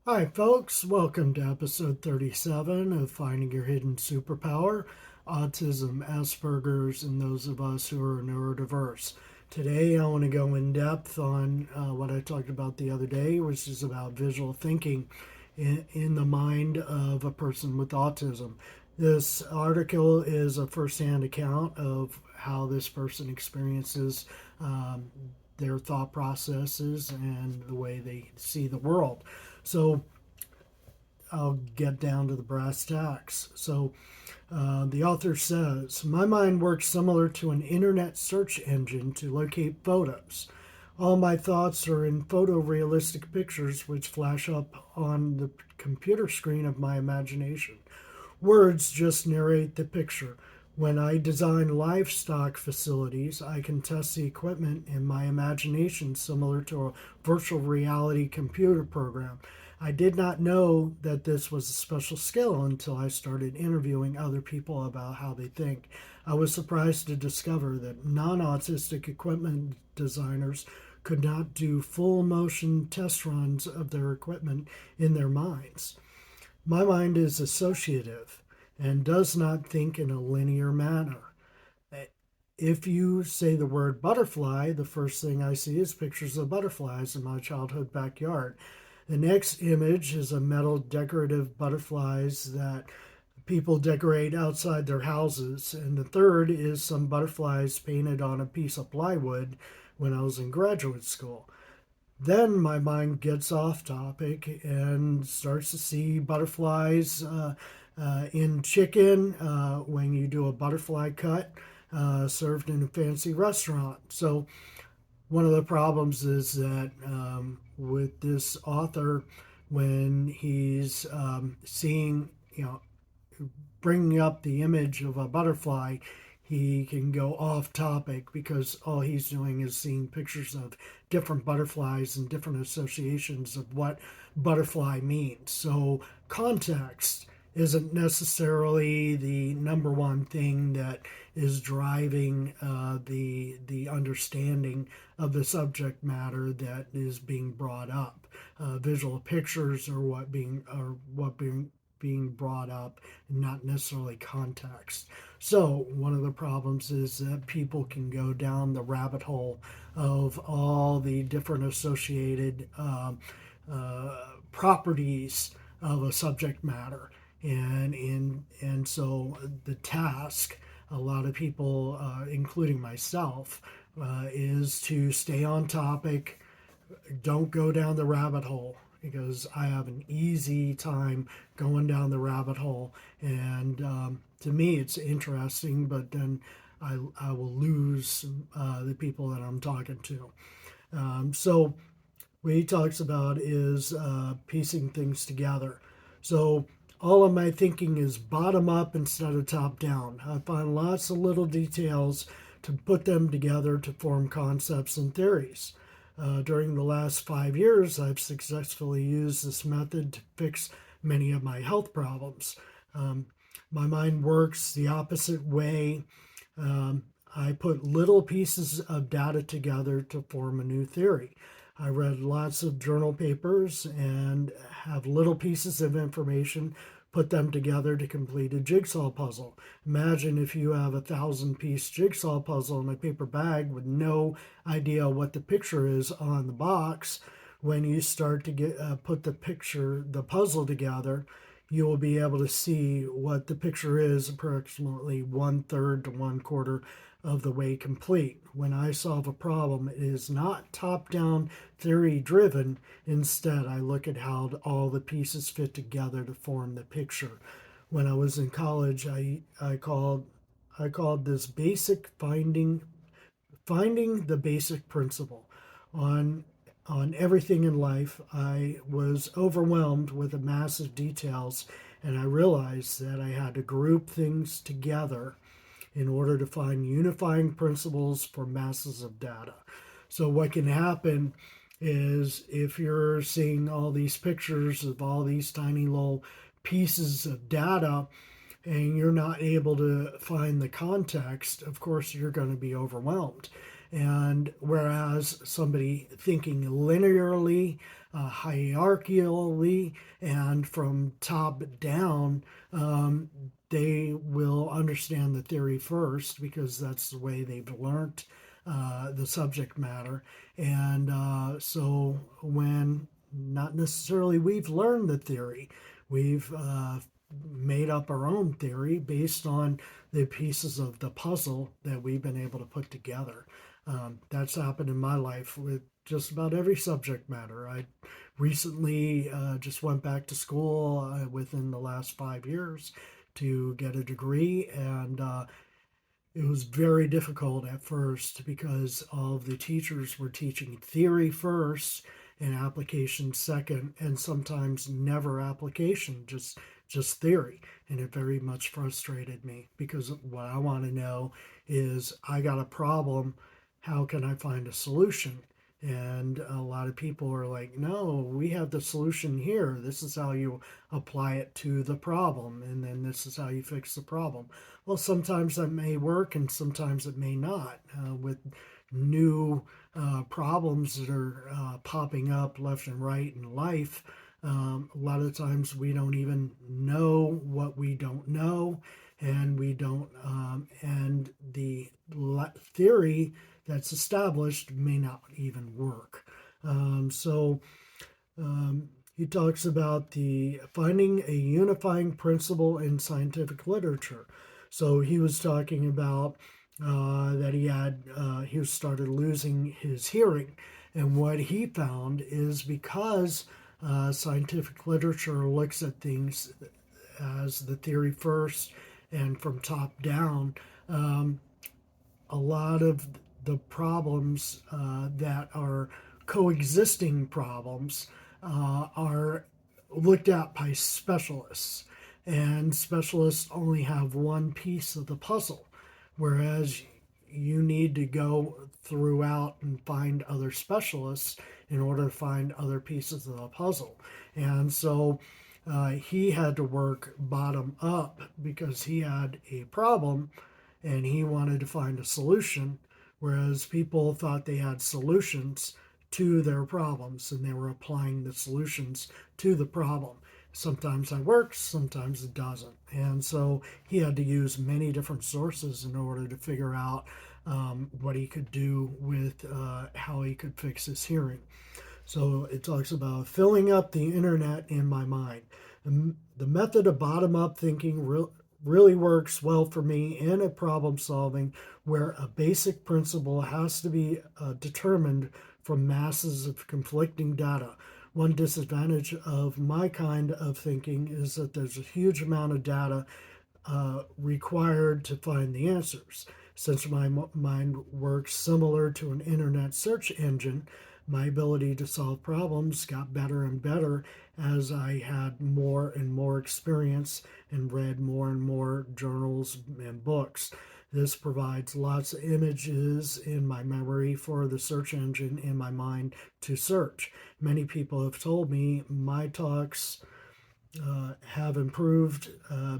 Hi, folks. Welcome to episode 37 of Finding Your Hidden Superpower Autism, Asperger's, and those of us who are neurodiverse. Today, I want to go in depth on what I talked about the other day, which is about visual thinking in the mind of a person with autism. This article is a first-hand account of how this person experiences um, their thought processes and the way they see the world. So I'll get down to the brass tacks. The author says, my mind works similar to an internet search engine to locate photos. All my thoughts are in photorealistic pictures which flash up on the computer screen of my imagination. Words just narrate the picture. When I design livestock facilities, I can test the equipment in my imagination similar to a virtual reality computer program. I did not know that this was a special skill until I started interviewing other people about how they think. I was surprised to discover that non autistic equipment designers could not do full motion test runs of their equipment in their minds. My mind is associative and does not think in a linear manner. If you say the word butterfly, the first thing I see is pictures of butterflies in my childhood backyard. The next image is a metal decorative butterflies that people decorate outside their houses. And the third is some butterflies painted on a piece of plywood when I was in graduate school. Then my mind gets off topic and starts to see butterflies in chicken when you do a butterfly cut served in a fancy restaurant. So one of the problems is that with this author, when he's seeing, bringing up the image of a butterfly, he can go off topic because all he's doing is seeing pictures of different butterflies and different associations of what butterfly means. So, context isn't necessarily the number one thing that is driving the understanding of the subject matter that is being brought up. Visual pictures are what being brought up, not necessarily context. So, one of the problems is that people can go down the rabbit hole of all the different associated properties of a subject matter. And so the task, a lot of people, including myself, is to stay on topic, don't go down the rabbit hole because I have an easy time going down the rabbit hole. And to me, it's interesting, but then I will lose the people that I'm talking to. So, what he talks about is piecing things together. So, all of my thinking is bottom up instead of top down. I find lots of little details to put them together to form concepts and theories. During the last 5 years, I've successfully used this method to fix many of my health problems. Um, my mind works the opposite way. Um, I put little pieces of data together to form a new theory. I read lots of journal papers and have little pieces of information, put them together to complete a jigsaw puzzle. Imagine if you have 1,000 piece jigsaw puzzle in a paper bag with no idea what the picture is on the box. When you start to put the puzzle together, you will be able to see what the picture is approximately 1/3 to 1/4 of the way complete. When I solve a problem, it is not top down theory driven. Instead, I look at how all the pieces fit together to form the picture. When I was in college, I called this basic finding the basic principle. On everything in life, I was overwhelmed with the massive details, and I realized that I had to group things together in order to find unifying principles for masses of data. So, what can happen is if you're seeing all these pictures of all these tiny little pieces of data and you're not able to find the context, of course, you're going to be overwhelmed. And whereas somebody thinking linearly, hierarchically, and from top down, they will understand the theory first because that's the way they've learned the subject matter. And so when not necessarily we've learned the theory, we've made up our own theory based on the pieces of the puzzle that we've been able to put together. That's happened in my life with just about every subject matter. I recently just went back to school within the last 5 years to get a degree, and it was very difficult at first because all of the teachers were teaching theory first and application second, and sometimes never application, just theory. And it very much frustrated me because what I want to know is I got a problem, how can I find a solution? And a lot of people are like, no, we have the solution here. This is how you apply it to the problem, and then this is how you fix the problem. Well, sometimes that may work and sometimes it may not. With new problems that are popping up left and right in life, a lot of times we don't even know what we don't know, and we don't, and the theory that's established may not even work. So he talks about the finding a unifying principle in scientific literature. So he was talking about that he started losing his hearing, and what he found is because scientific literature looks at things as the theory first and from top down. A lot of the problems that are coexisting problems are looked at by specialists, and specialists only have one piece of the puzzle, whereas you need to go throughout and find other specialists in order to find other pieces of the puzzle. And so he had to work bottom up because he had a problem and he wanted to find a solution, whereas people thought they had solutions to their problems and they were applying the solutions to the problem. Sometimes that works, sometimes it doesn't. And so he had to use many different sources in order to figure out what he could do with how he could fix his hearing. So it talks about filling up the internet in my mind. The method of bottom up thinking really works well for me in a problem solving where a basic principle has to be determined from masses of conflicting data. One disadvantage of my kind of thinking is that there's a huge amount of data required to find the answers. Since my mind works similar to an internet search engine, my ability to solve problems got better and better as I had more and more experience and read more and more journals and books. This provides lots of images in my memory for the search engine in my mind to search. Many people have told me my talks have improved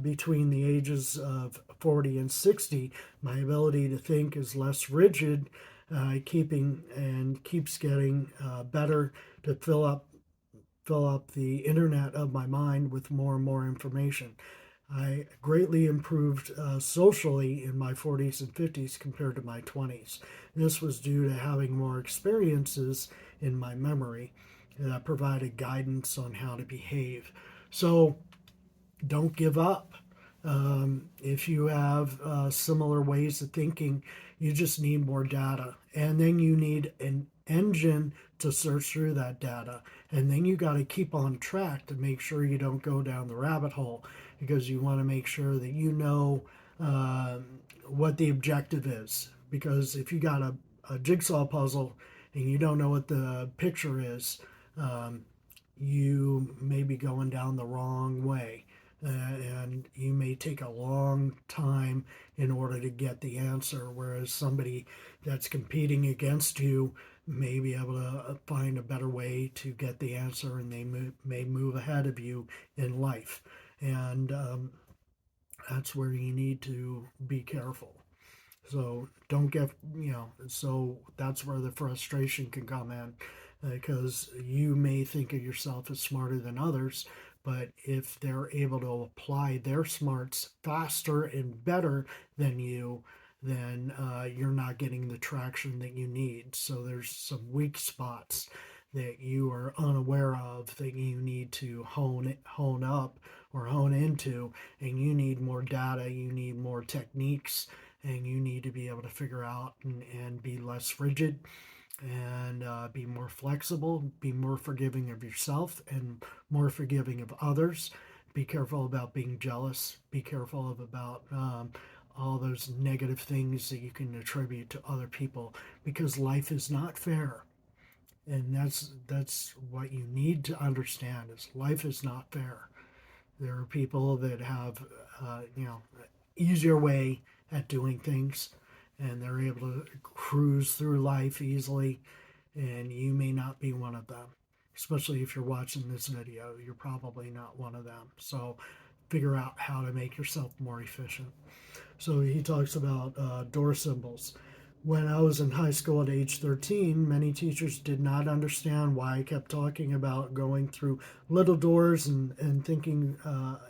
between the ages of 40 and 60. My ability to think is less rigid, keeps getting better to fill up the internet of my mind with more and more information. I greatly improved socially in my 40s and 50s compared to my 20s. This was due to having more experiences in my memory that provided guidance on how to behave. So don't give up. If you have similar ways of thinking, you just need more data. And then you need an engine to search through that data. And then you got to keep on track to make sure you don't go down the rabbit hole because you want to make sure that you know what the objective is. Because if you got a jigsaw puzzle and you don't know what the picture is, you may be going down the wrong way. And you may take a long time in order to get the answer, whereas somebody that's competing against you may be able to find a better way to get the answer, and they may move ahead of you in life. And that's where you need to be careful. So don't get, so that's where the frustration can come in, because you may think of yourself as smarter than others, but if they're able to apply their smarts faster and better than you, then you're not getting the traction that you need. So there's some weak spots that you are unaware of that you need to hone up or hone into, and you need more data, you need more techniques, and you need to be able to figure out and be less rigid, and be more flexible, be more forgiving of yourself and more forgiving of others. Be careful about being jealous. Be careful about all those negative things that you can attribute to other people, because life is not fair. And that's what you need to understand, is life is not fair. There are people that have, easier way at doing things, and they're able to cruise through life easily, and you may not be one of them. Especially if you're watching this video, you're probably not one of them. So figure out how to make yourself more efficient. So he talks about door symbols. When I was in high school at age 13, many teachers did not understand why I kept talking about going through little doors and thinking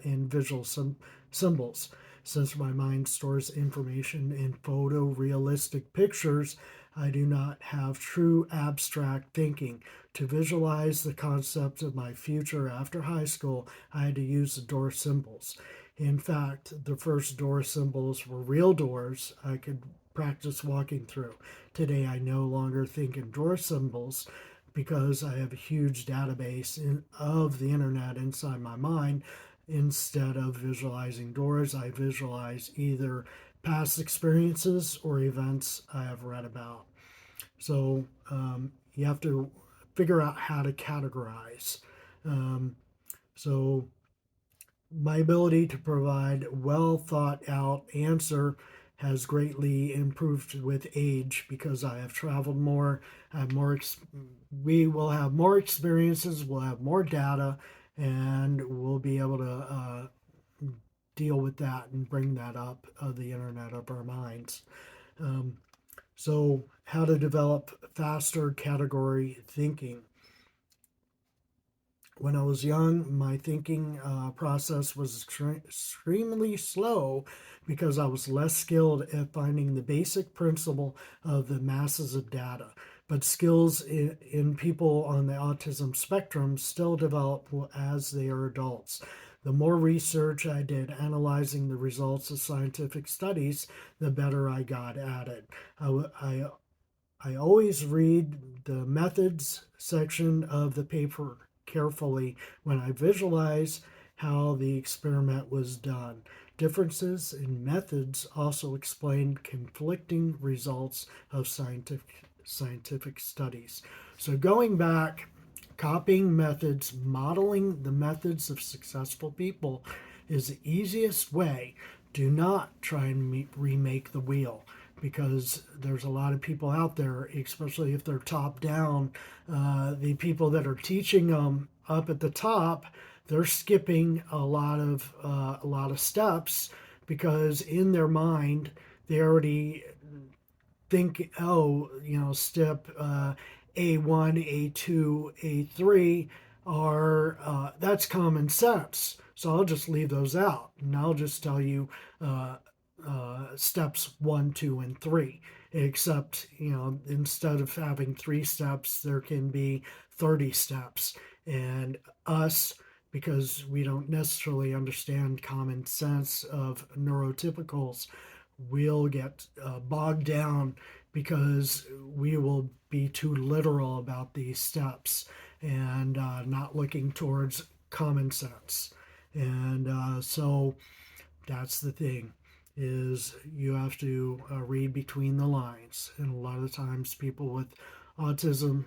in visual symbols. Since my mind stores information in photorealistic pictures, I do not have true abstract thinking. To visualize the concept of my future after high school, I had to use the door symbols. In fact, the first door symbols were real doors I could practice walking through. Today, I no longer think in door symbols because I have a huge database of the internet inside my mind. Instead of visualizing doors, I visualize either past experiences or events I have read about. So you have to figure out how to categorize. Um, so my ability to provide well thought out answer has greatly improved with age because I have traveled more. I have more. We will have more experiences. We'll have more data, and we'll be able to deal with that and bring that up the internet of our minds. Um, so, how to develop faster category thinking. When I was young, my thinking process was extremely slow because I was less skilled at finding the basic principle of the masses of data. But skills in people on the autism spectrum still develop as they are adults. The more research I did analyzing the results of scientific studies, the better I got at it. I always read the methods section of the paper carefully when I visualize how the experiment was done. Differences in methods also explain conflicting results of scientific studies. So going back, copying methods, modeling the methods of successful people is the easiest way. Do not try and remake the wheel, because there's a lot of people out there, especially if they're top down. The people that are teaching them up at the top, they're skipping a lot of steps, because in their mind they already think, oh, step A1, A2, A3 are that's common sense. So I'll just leave those out, and I'll just tell you steps 1, 2, and 3. Except, instead of having 3 steps, there can be 30 steps. And us, because we don't necessarily understand common sense of neurotypicals, we'll get bogged down because we will be too literal about these steps and not looking towards common sense. And so that's the thing, is you have to read between the lines. And a lot of times people with autism,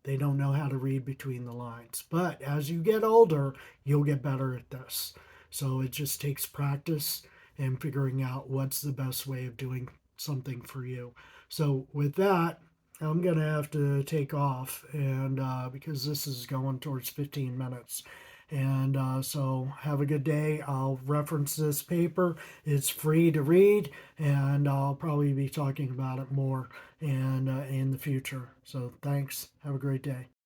they don't know how to read between the lines. But as you get older, you'll get better at this. So it just takes practice and figuring out what's the best way of doing something for you. So with that, I'm going to have to take off, and because this is going towards 15 minutes. And so have a good day. I'll reference this paper. It's free to read, and I'll probably be talking about it more and in the future. So thanks. Have a great day.